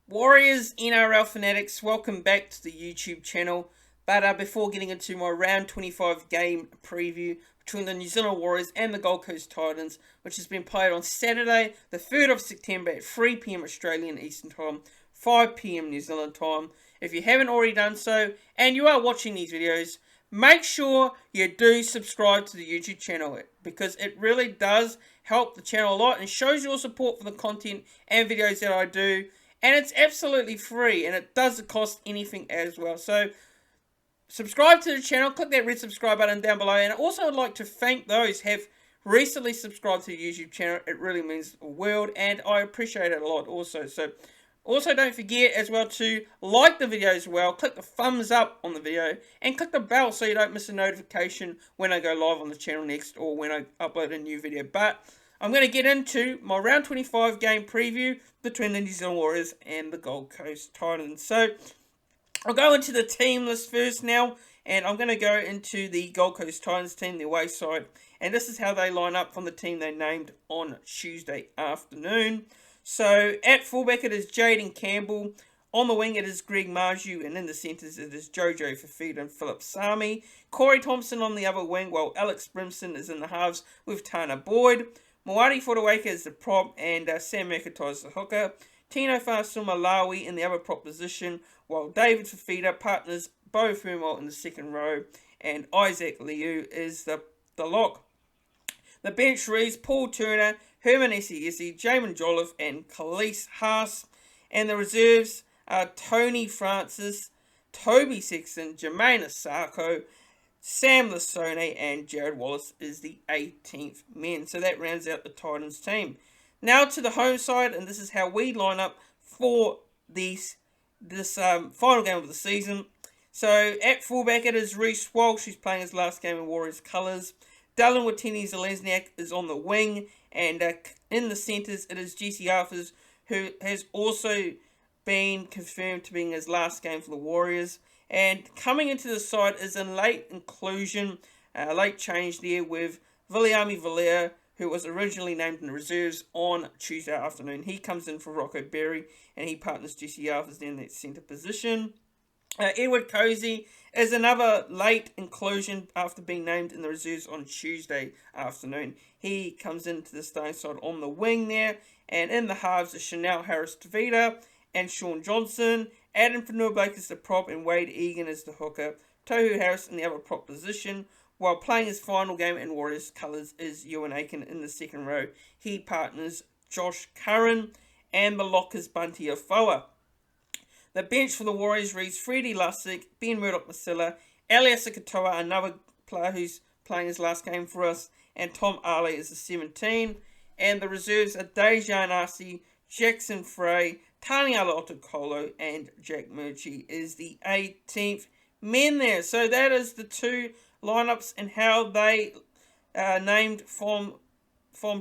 Warriors NRL Fanatics, welcome back to the YouTube channel. But before getting into my round 25 game preview between the New Zealand Warriors and the Gold Coast Titans, which has been played on Saturday, the 3rd of September at 3 p.m. Australian Eastern Time, 5 p.m. New Zealand Time. If you haven't already done so, and you are watching these videos, make sure you do subscribe to the YouTube channel because it really does help the channel a lot and shows your support for the content and videos that I do. And it's absolutely free, and it doesn't cost anything as well. So, subscribe to the channel, click that red subscribe button down below. And I also would like to thank those who have recently subscribed to the YouTube channel. It really means the world, and I appreciate it a lot also. So, also don't forget as well to like the video as well. Click the thumbs up on the video, and click the bell so you don't miss a notification when I go live on the channel next, or when I upload a new video. But I'm going to get into my round 25 game preview between the New Zealand Warriors and the Gold Coast Titans. So, I'll go into the team list first now, and I'm going to go into the Gold Coast Titans team, the away side. And this is how they line up from the team they named on Tuesday afternoon. So, at fullback it is Jaden Campbell. On the wing it is Greg Marju, and in the centres it is Jojo Fafita and Philip Sami. Corey Thompson on the other wing, while Alex Brimson is in the halves with Tana Boyd. Moari Fotuaika is the prop, and Sam McIntyre is the hooker. Tino Fa'asumalawi in the other prop position, while David Fafita partners Bo Firmwell in the second row, and Isaac Liu is the lock. The bench reads Paul Turner, Herman Esi, Jamin Jolliffe, and Khalees Haas. And the reserves are Tony Francis, Toby Sexton, Jermaine Asako, Sam Lasone, and Jared Wallace is the 18th men. So that rounds out the Titans team. Now to the home side, and this is how we line up for this final game of the season. So at fullback it is Reece Walsh, who's playing his last game in Warriors colours. Dylan Watini-Zelezniak is on the wing, and in the centres it is Jesse Arthurs, who has also been confirmed to be in his last game for the Warriors. And coming into the side is a late inclusion, late change there with Viliami Valera, who was originally named in the reserves on Tuesday afternoon. He comes in for Rocco Berry, and he partners Jesse Arthurs in that centre position. Edward Cozy is another late inclusion after being named in the reserves on Tuesday afternoon. He comes into the starting side on the wing there, and in the halves is Chanel Harris-Tavita and Sean Johnson. Adam Fanua-Blake is the prop, and Wade Egan is the hooker. Tohu Harris in the other prop position, while playing his final game in Warriors colours is Ewan Aiken in the second row. He partners Josh Curran, and the lock is Bunty Afoa. The bench for the Warriors reads Freddie Lussick, Ben Murdoch-Masila, Elias Katoa, another player who's playing his last game for us, and Tom Ali is the 17. And the reserves are Dejan Arce, Jackson Frey, Taniela Otokolo, and Jack Murchie is the 18th men there. So that is the two lineups and how they named from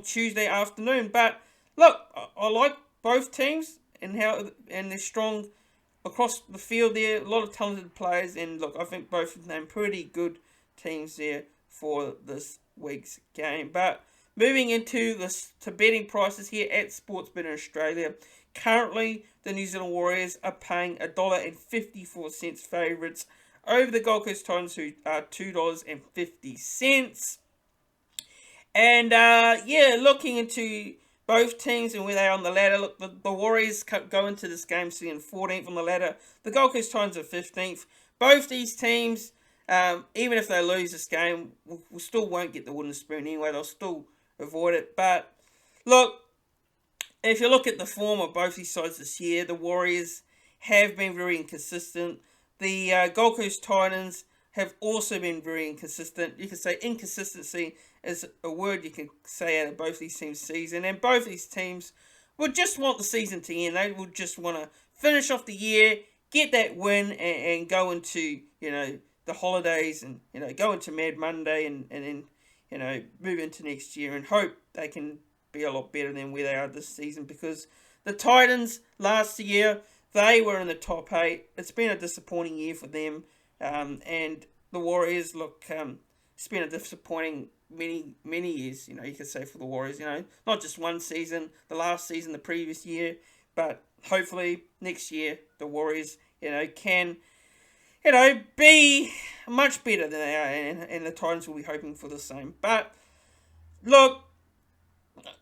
Tuesday afternoon. But look, I like both teams and they're strong across the field there. A lot of talented players, and look, I think both have named pretty good teams there for this week's game. But moving into to betting prices here at Sportsbet in Australia. Currently, the New Zealand Warriors are paying $1.54 favourites over the Gold Coast Titans, who are $2.50. And looking into both teams and where they are on the ladder, look, the Warriors go into this game sitting 14th on the ladder. The Gold Coast Titans are 15th. Both these teams, even if they lose this game, we still won't get the wooden spoon anyway. They'll still avoid it. But look, if you look at the form of both these sides this year, the Warriors have been very inconsistent. The Gold Coast Titans have also been very inconsistent. You can say inconsistency is a word you can say out of both these teams' season. And both these teams would just want the season to end. They would just want to finish off the year, get that win, and go into, the holidays and, go into Mad Monday and then, move into next year and hope they can be a lot better than where they are this season, because the Titans last year, they were in the top 8. It's been a disappointing year for them, and the Warriors, look, it's been a disappointing many years, you could say, for the Warriors, not just one season, the last season, the previous year, but hopefully next year the Warriors, can, be much better than they are, and the Titans will be hoping for the same. But look,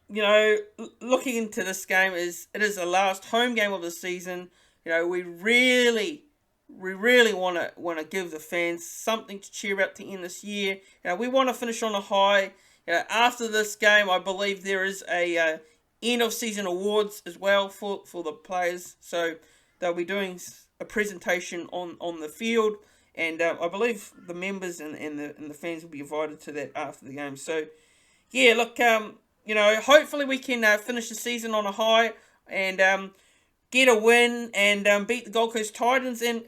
looking into this game, it is the last home game of the season. We really want to give the fans something to cheer about to end this year. We want to finish on a high. After this game, I believe there is a end of season awards as well for the players. So they'll be doing a presentation on the field, and I believe the members and the fans will be invited to that after the game. So yeah, look, hopefully we can finish the season on a high and get a win and beat the Gold Coast Titans and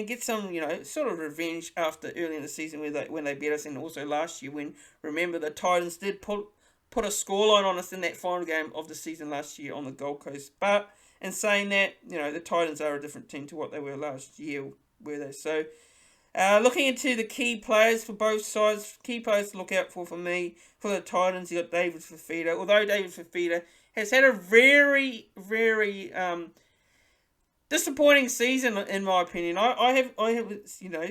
get some, sort of revenge after early in the season when they beat us, and also last year when, remember, the Titans did put a scoreline on us in that final game of the season last year on the Gold Coast. But in saying that, the Titans are a different team to what they were last year, were they? So looking into the key players for both sides, key players to look out for me, for the Titans, you got David Fifita. Although David Fifita has had a very, very disappointing season, in my opinion. I have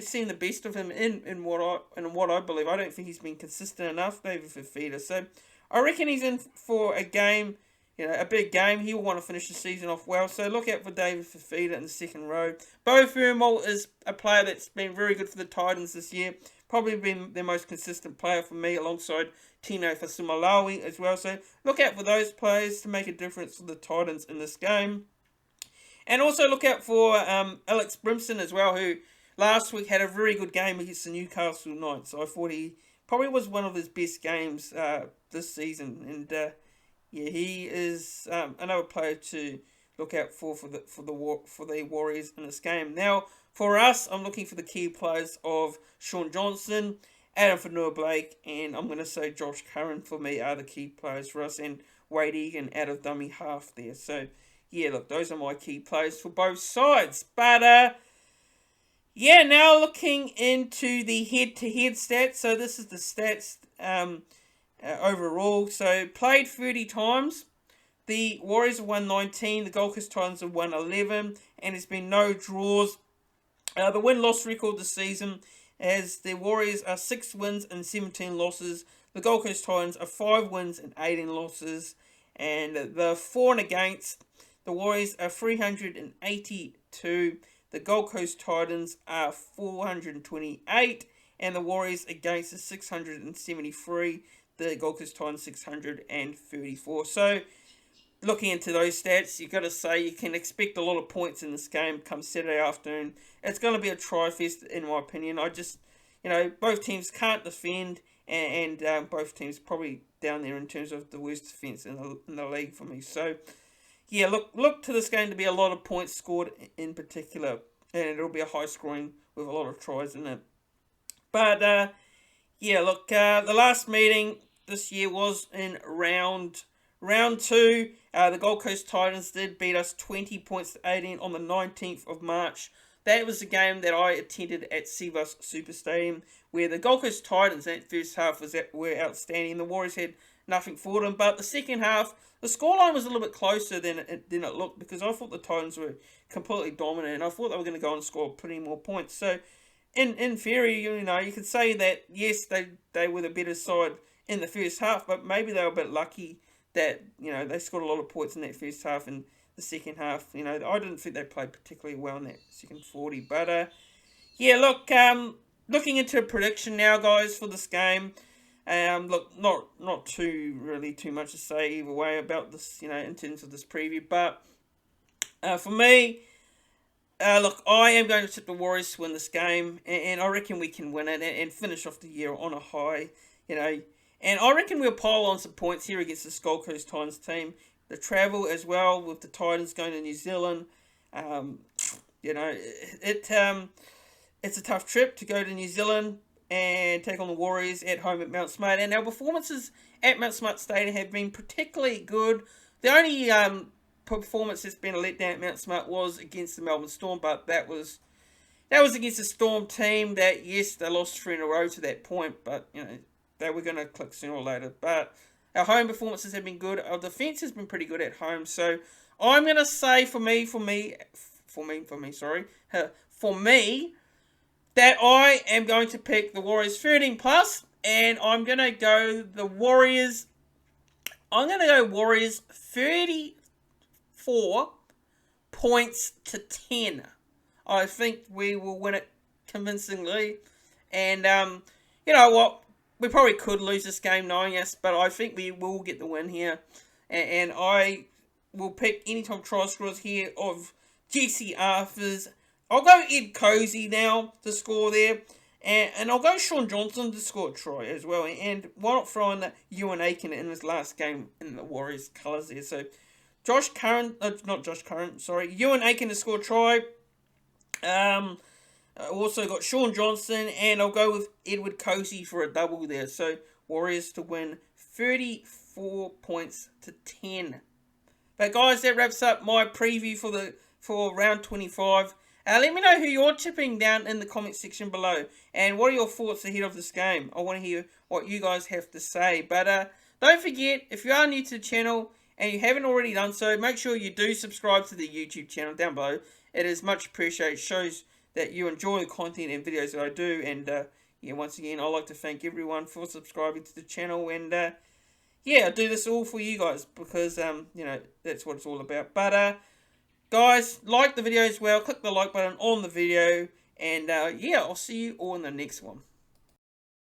seen the best of him in what I believe. I don't think he's been consistent enough, David Fifita. So I reckon he's in for a game, a big game. He'll want to finish the season off well. So look out for David Fifita in the second row. Bo Firmel is a player that's been very good for the Titans this year. Probably been their most consistent player for me, alongside Tino Fa'asuamaleaui as well. So look out for those players to make a difference for the Titans in this game. And also look out for Alex Brimson as well, who last week had a very good game against the Newcastle Knights. So I thought he probably was one of his best games this season. And he is another player to look out for the Warriors in this game. Now, for us, I'm looking for the key players of Shaun Johnson, Adam Fanua-Blake, and I'm going to say Josh Curran for me are the key players for us, and Wade Egan out of dummy half there. So yeah, look, those are my key players for both sides. But now looking into the head-to-head stats. So this is the stats overall. So played 30 times. The Warriors have won 19. The Gold Coast Titans have won 11. And there's been no draws. The win-loss record this season, as the Warriors are 6 wins and 17 losses. The Gold Coast Titans are 5 wins and 18 losses. And the for and against, the Warriors are 382. The Gold Coast Titans are 428. And the Warriors against is 673. The Gold Coast Titans 634. So looking into those stats, you've got to say you can expect a lot of points in this game come Saturday afternoon. It's going to be a try-fest, in my opinion. Both teams can't defend, and both teams probably down there in terms of the worst defence in the league for me. So yeah, look to this game to be a lot of points scored in particular, and it'll be a high scoring with a lot of tries in it. But the last meeting this year was in round 2. The Gold Coast Titans did beat us 20 points to 18 on the 19th of March. That was the game that I attended at Sivas Super Stadium, where the Gold Coast Titans in that first half were outstanding. The Warriors had nothing for them, but the second half, the scoreline was a little bit closer than it looked, because I thought the Titans were completely dominant, and I thought they were going to go and score plenty more points. So, in theory, you could say that, yes, they were the better side in the first half, but maybe they were a bit lucky that, they scored a lot of points in that first half, and the second half, I didn't think they played particularly well in that second 40. But, looking into a prediction now, guys, for this game. Not too much to say either way about this, in terms of this preview. But for me, I am going to tip the Warriors to win this game, and I reckon we can win it and finish off the year on a high, And I reckon we'll pile on some points here against the Gold Coast Titans team. The travel as well, with the Titans going to New Zealand. It's a tough trip to go to New Zealand and take on the Warriors at home at Mount Smart. And our performances at Mount Smart Stadium have been particularly good. The only performance that's been a letdown at Mount Smart was against the Melbourne Storm, but that was against a Storm team that, yes, they lost 3 in a row to that point, but, they were going to click sooner or later. But Our home performances have been good. Our defense has been pretty good at home. So I'm gonna say for me, that I am going to pick the Warriors 13 plus, and I'm gonna go the Warriors. I'm gonna go Warriors 34 points to 10. I think we will win it convincingly. And, you know what? We probably could lose this game knowing us, but I think we will get the win here. And I will pick anytime try scorers here of Jesse Arthurs. I'll go Ed Cozy now to score there. And I'll go Sean Johnson to score a try as well. And why not throw in Ewan Aiken in his last game in the Warriors colours there. So Ewan Aiken to score a try. Also got Sean Johnson, and I'll go with Edward Cozy for a double there. So Warriors to win 34 points to 10. But guys, that wraps up my preview for round 25. Let me know who you're tipping down in the comment section below, and what are your thoughts ahead of this game. I want to hear what you guys have to say. But don't forget, if you are new to the channel and you haven't already done so, make sure you do subscribe to the YouTube channel down below. It is much appreciated. It shows that you enjoy the content and videos that I do. And yeah, once again, I'd like to thank everyone for subscribing to the channel. And yeah, I do this all for you guys because you know, that's what it's all about. But guys, like the video as well. Click the like button on the video. And yeah, I'll see you all in the next one.